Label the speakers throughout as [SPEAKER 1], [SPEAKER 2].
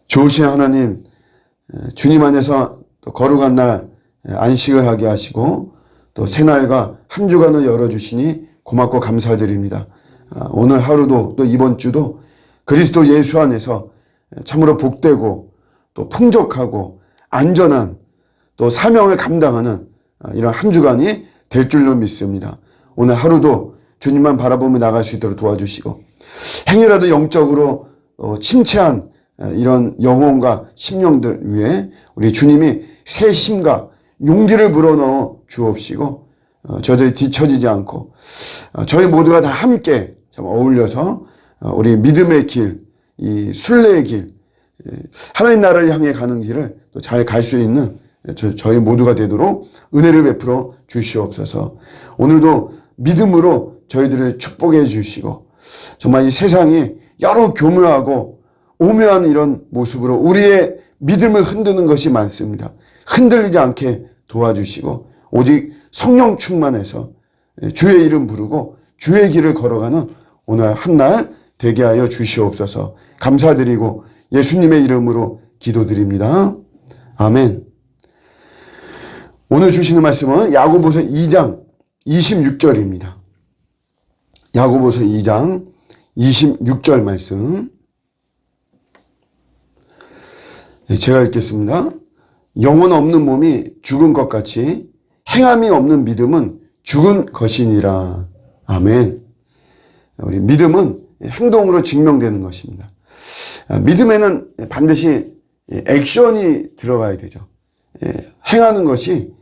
[SPEAKER 1] 좋으신 하나님, 주님 안에서 또 거룩한 날 안식을 하게 하시고 또 새날과 한 주간을 열어주시니 고맙고 감사드립니다. 오늘 하루도 또 이번 주도 그리스도 예수 안에서 참으로 복되고 또 풍족하고 안전한 또 사명을 감당하는 이런 한 주간이 될 줄로 믿습니다. 오늘 하루도 주님만 바라보며 나갈 수 있도록 도와주시고 행여라도 영적으로 침체한 이런 영혼과 심령들 위해 우리 주님이 새 힘과 용기를 불어넣어 주옵시고 저들이 뒤처지지 않고 저희 모두가 다 함께 참 어울려서 우리 믿음의 길, 이 순례의 길, 하나님 나라를 향해 가는 길을 또 잘 갈 수 있는 저희 모두가 되도록 은혜를 베풀어 주시옵소서. 오늘도 믿음으로 저희들을 축복해 주시고 정말 이 세상이 여러 교묘하고 오묘한 이런 모습으로 우리의 믿음을 흔드는 것이 많습니다. 흔들리지 않게 도와주시고 오직 성령 충만해서 주의 이름 부르고 주의 길을 걸어가는 오늘 한날 되게 하여 주시옵소서. 감사드리고 예수님의 이름으로 기도드립니다. 아멘. 오늘 주시는 말씀은 야고보서 2장 26절입니다. 야고보서 2장 26절 말씀. 제가 읽겠습니다. 영혼 없는 몸이 죽은 것 같이 행함이 없는 믿음은 죽은 것이니라. 아멘. 우리 믿음은 행동으로 증명되는 것입니다. 믿음에는 반드시 액션이 들어가야 되죠. 행하는 것이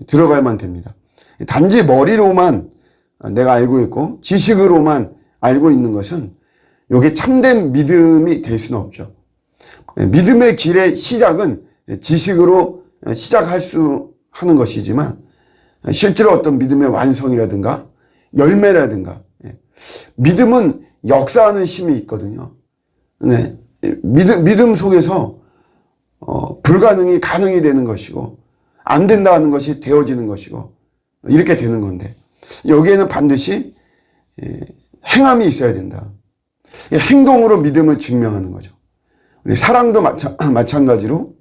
[SPEAKER 1] 들어가야만 됩니다. 단지 머리로만 내가 알고 있고 지식으로만 알고 있는 것은 이게 참된 믿음이 될 수는 없죠. 믿음의 길의 시작은 지식으로 시작할 수 하는 것이지만 실제로 어떤 믿음의 완성이라든가 열매라든가 믿음은 역사하는 힘이 있거든요. 네. 믿음 속에서 불가능이 가능이 되는 것이고 안 된다 하는 것이 되어지는 것이고 이렇게 되는 건데 여기에는 반드시 행함이 있어야 된다. 행동으로 믿음을 증명하는 거죠. 우리 사랑도 마찬가지로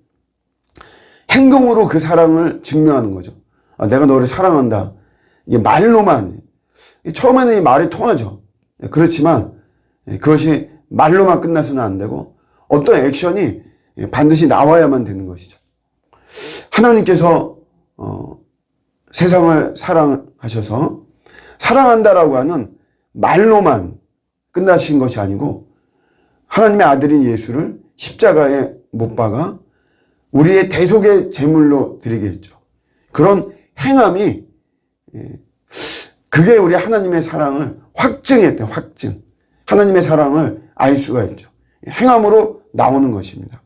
[SPEAKER 1] 행동으로 그 사랑을 증명하는 거죠. 내가 너를 사랑한다. 이게 말로만 처음에는 이 말이 통하죠. 그렇지만 그것이 말로만 끝나서는 안 되고 어떤 액션이 반드시 나와야만 되는 것이죠. 하나님께서 세상을 사랑하셔서 사랑한다라고 하는 말로만 끝나신 것이 아니고 하나님의 아들인 예수를 십자가에 못 박아 우리의 대속의 제물로 드리게 했죠. 그런 행함이 그게 우리 하나님의 사랑을 확증했대. 확증. 하나님의 사랑을 알 수가 있죠. 행함으로 나오는 것입니다.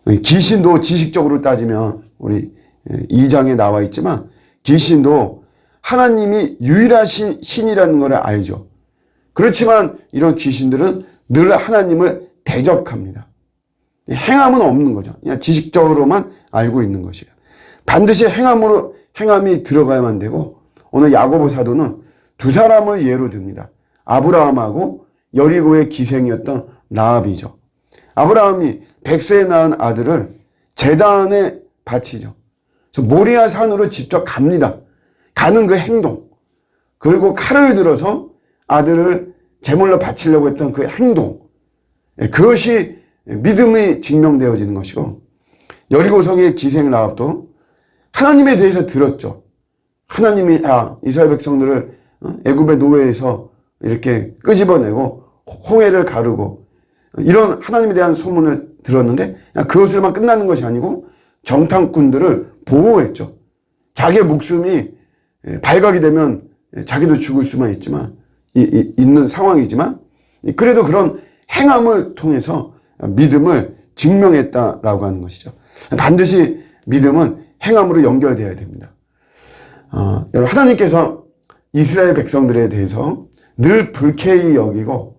[SPEAKER 1] 귀신도 지식적으로 따지면 우리 2장에 나와 있지만 귀신도 하나님이 유일하신 신이라는 걸 알죠. 그렇지만 이런 귀신들은 늘 하나님을 대적합니다. 행함은 없는 거죠. 그냥 지식적으로만 알고 있는 것이에요. 반드시 행함이 들어가야만 되고 오늘 야고보 사도는 두 사람을 예로 듭니다. 아브라함하고 여리고의 기생이었던 라합이죠. 아브라함이 100세에 낳은 아들을 제단에 바치죠. 모리아 산으로 직접 갑니다. 가는 그 행동, 그리고 칼을 들어서 아들을 제물로 바치려고 했던 그 행동, 그것이 믿음이 증명되어지는 것이고 여리고성의 기생 라합도 하나님에 대해서 들었죠. 하나님이 이스라엘 백성들을 애굽의 노예에서 이렇게 끄집어내고 홍해를 가르고 이런 하나님에 대한 소문을 들었는데 그것으로만 끝나는 것이 아니고 정탐꾼들을 보호했죠. 자기의 목숨이 발각이 되면 자기도 죽을 수만 있는 상황이지만 그래도 그런 행함을 통해서 믿음을 증명했다라고 하는 것이죠. 반드시 믿음은 행함으로 연결되어야 됩니다. 여러분, 하나님께서 이스라엘 백성들에 대해서 늘 불쾌히 여기고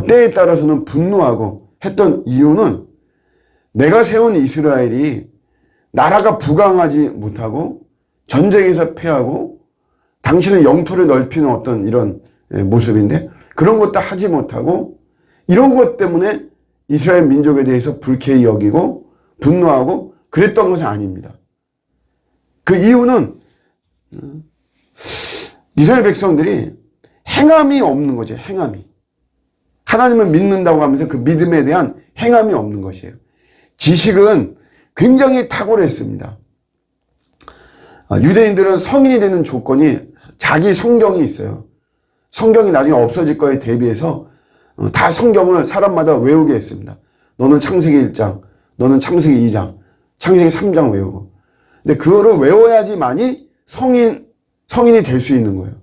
[SPEAKER 1] 때에 따라서는 분노하고 했던 이유는 내가 세운 이스라엘이 나라가 부강하지 못하고 전쟁에서 패하고 당신의 영토를 넓히는 어떤 이런 모습인데 그런 것도 하지 못하고 이런 것 때문에 이스라엘 민족에 대해서 불쾌히 여기고 분노하고 그랬던 것은 아닙니다. 그 이유는 이스라엘 백성들이 행함이 없는 거죠. 행함이. 하나님을 믿는다고 하면서 그 믿음에 대한 행함이 없는 것이에요. 지식은 굉장히 탁월했습니다. 유대인들은 성인이 되는 조건이 자기 성경이 있어요. 성경이 나중에 없어질 거에 대비해서 다 성경을 사람마다 외우게 했습니다. 너는 창세기 1장, 너는 창세기 2장, 창세기 3장 외우고. 근데 그거를 외워야지만이 성인이 될 수 있는 거예요.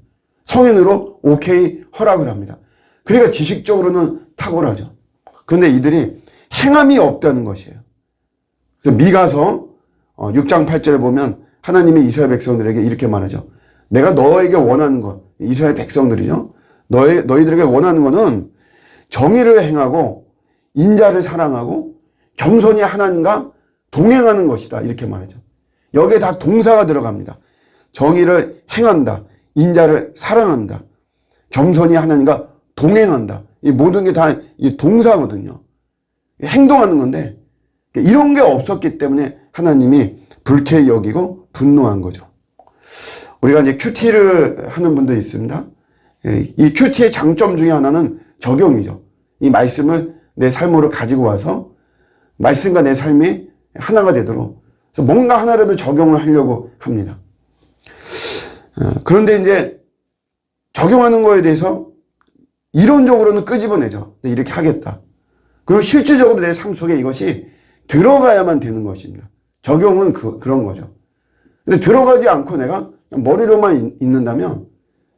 [SPEAKER 1] 성인으로 오케이 허락을 합니다. 그러니까 지식적으로는 탁월하죠. 그런데 이들이 행함이 없다는 것이에요. 그래서 미가서 6장 8절에 보면 하나님이 이스라엘 백성들에게 이렇게 말하죠. 내가 너에게 원하는 것, 이스라엘 백성들이죠. 너희들에게 원하는 것은 정의를 행하고 인자를 사랑하고 겸손히 하나님과 동행하는 것이다. 이렇게 말하죠. 여기에 다 동사가 들어갑니다. 정의를 행한다. 인자를 사랑한다. 겸손히 하나님과 동행한다. 이 모든 게 다 동사거든요. 행동하는 건데 이런 게 없었기 때문에 하나님이 불쾌히 여기고 분노한 거죠. 우리가 이제 큐티를 하는 분도 있습니다. 이 큐티의 장점 중에 하나는 적용이죠. 이 말씀을 내 삶으로 가지고 와서 말씀과 내 삶이 하나가 되도록 그래서 뭔가 하나라도 적용을 하려고 합니다. 그런데 이제 적용하는 거에 대해서 이론적으로는 끄집어내죠. 이렇게 하겠다. 그리고 실질적으로 내 삶 속에 이것이 들어가야만 되는 것입니다. 적용은 그런 거죠. 근데 들어가지 않고 내가 머리로만 있는다면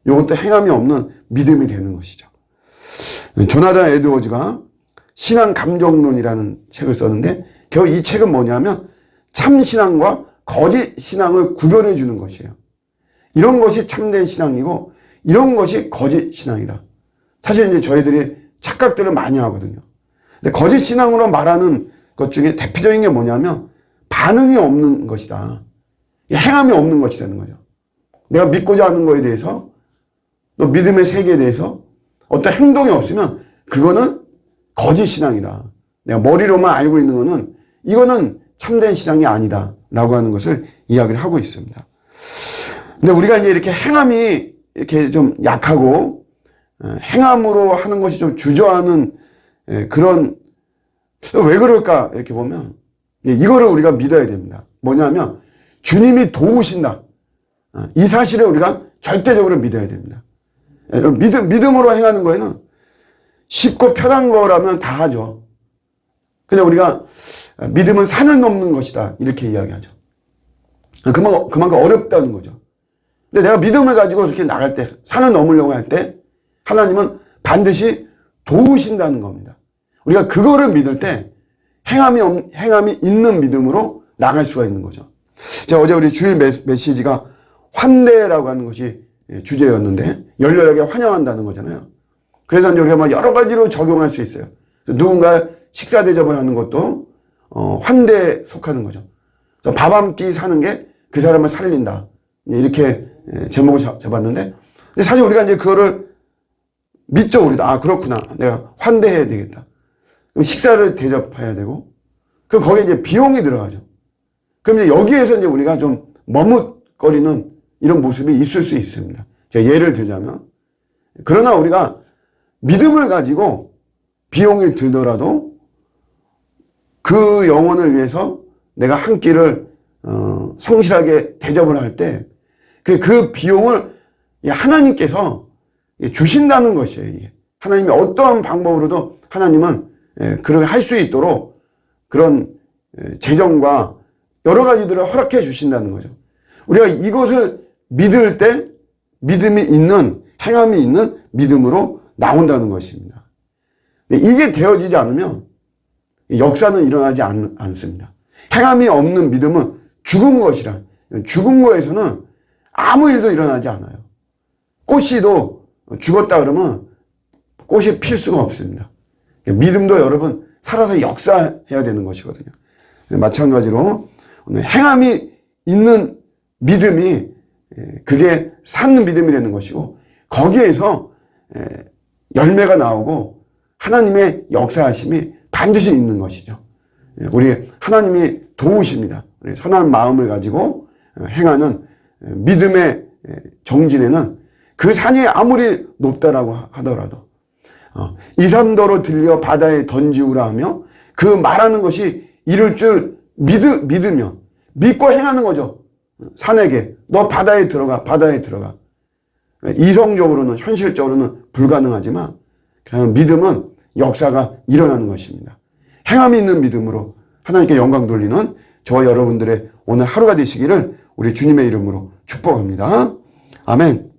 [SPEAKER 1] 이것도 행함이 없는 믿음이 되는 것이죠. 조나단 에드워즈가 신앙 감정론이라는 책을 썼는데 겨우 이 책은 뭐냐면 참 신앙과 거짓 신앙을 구별해 주는 것이에요. 이런 것이 참된 신앙이고 이런 것이 거짓 신앙이다. 사실 이제 저희들이 착각들을 많이 하거든요. 근데 거짓 신앙으로 말하는 것 중에 대표적인 게 뭐냐면 반응이 없는 것이다. 행함이 없는 것이 되는 거죠. 내가 믿고자 하는 거에 대해서 또 믿음의 세계에 대해서 어떤 행동이 없으면 그거는 거짓 신앙이다. 내가 머리로만 알고 있는 거는 이거는 참된 신앙이 아니다. 라고 하는 것을 이야기를 하고 있습니다. 근데 우리가 이제 이렇게 행함이 이렇게 좀 약하고 행함으로 하는 것이 좀 주저하는 그런 왜 그럴까 이렇게 보면 이거를 우리가 믿어야 됩니다. 뭐냐면 주님이 도우신다. 이 사실을 우리가 절대적으로 믿어야 됩니다. 믿음으로 행하는 거에는 쉽고 편한 거라면 다 하죠. 근데 우리가 믿음은 산을 넘는 것이다. 이렇게 이야기하죠. 그만큼 어렵다는 거죠. 근데 내가 믿음을 가지고 이렇게 나갈 때, 산을 넘으려고 할 때, 하나님은 반드시 도우신다는 겁니다. 우리가 그거를 믿을 때, 행함이 있는 믿음으로 나갈 수가 있는 거죠. 자, 어제 우리 주일 메시지가 환대라고 하는 것이 주제였는데, 열렬하게 환영한다는 거잖아요. 그래서 이제 우리가 막 여러 가지로 적용할 수 있어요. 누군가 식사 대접을 하는 것도, 환대에 속하는 거죠. 밥 한 끼 사는 게 그 사람을 살린다. 이렇게 제목을 잡았는데, 근데 사실 우리가 이제 그거를 믿죠, 우리도. 아, 그렇구나. 내가 환대해야 되겠다. 그럼 식사를 대접해야 되고, 그럼 거기에 이제 비용이 들어가죠. 그럼 이제 여기에서 이제 우리가 좀 머뭇거리는 이런 모습이 있을 수 있습니다. 제가 예를 들자면. 그러나 우리가 믿음을 가지고 비용이 들더라도 그 영혼을 위해서 내가 한 끼를 성실하게 대접을 할 때 그 비용을 하나님께서 주신다는 것이에요. 하나님이 어떠한 방법으로도 하나님은 그렇게 할 수 있도록 그런 재정과 여러 가지들을 허락해 주신다는 거죠. 우리가 이것을 믿을 때 믿음이 있는, 행함이 있는 믿음으로 나온다는 것입니다. 이게 되어지지 않으면 역사는 일어나지 않습니다. 행함이 없는 믿음은 죽은 것이라. 죽은 거에서는 아무 일도 일어나지 않아요. 꽃이도 죽었다 그러면 꽃이 필 수가 없습니다. 믿음도 여러분 살아서 역사해야 되는 것이거든요. 마찬가지로 오늘 행함이 있는 믿음이 그게 산 믿음이 되는 것이고 거기에서 열매가 나오고 하나님의 역사하심이 반드시 있는 것이죠. 우리 하나님이 도우십니다. 우리 선한 마음을 가지고 행하는 믿음의 정진에는 그 산이 아무리 높다라고 하더라도 이 산더러 들려 바다에 던지우라 하며 그 말하는 것이 이룰 줄 믿으며 믿고 행하는 거죠. 산에게 너 바다에 들어가, 바다에 들어가. 이성적으로는 현실적으로는 불가능하지만 그냥 믿음은 역사가 일어나는 것입니다. 행함이 있는 믿음으로 하나님께 영광 돌리는 저와 여러분들의 오늘 하루가 되시기를 우리 주님의 이름으로 축복합니다. 아멘.